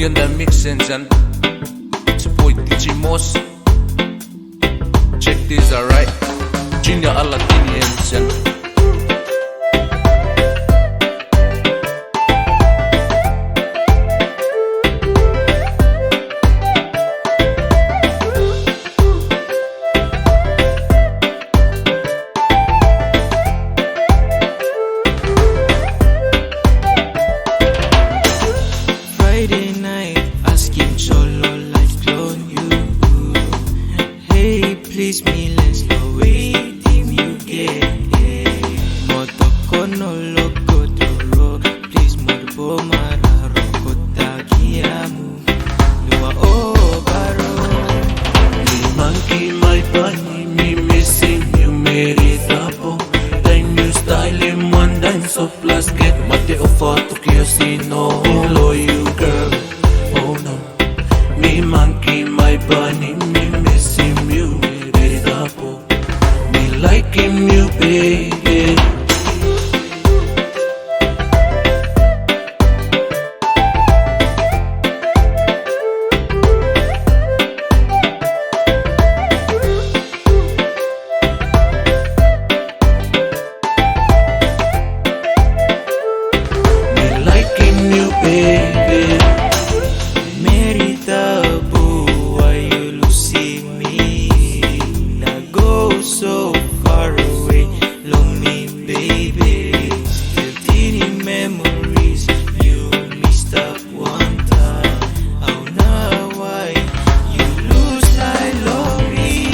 maganda mixin dyan. It's your boy DJ Moss. Check this out, right? Junior Alatinians dyan. Friday night, asking Cholo like clone you. Hey, please me, let's go waiting you get. Motoko no loco duro, please morbo mararo kotagiamu. Lua o baro. Me monkey, my bunny, me missing you, married apo. Time you style him one dime, so plus get mate of photo kiosino. Below you, girl, oh no. Me monkey, my bunny, me missing you, married apo. Me liking you, baby. Baby, Merita boo, why you losing me? Now go so far away, lonely baby. Still teeny memories, you missed up one time. Oh now why you lose like lonely?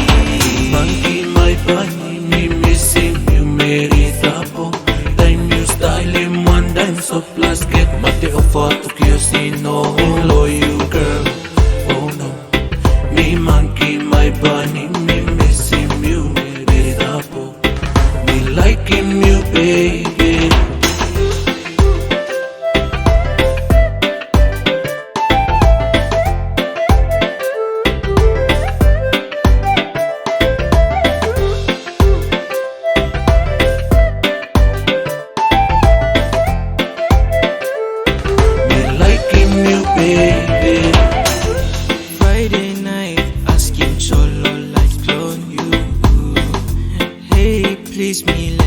monkey, my bunny, me missing you, married apo. Time you style him one dime, so plus get mate of photo kiosino. Below you, girl, oh no. Me monkey, my bunny, me missing you, married apo. Me liking you, baby. Baby. Friday night, asking Cholo like clone you. Hey, please me.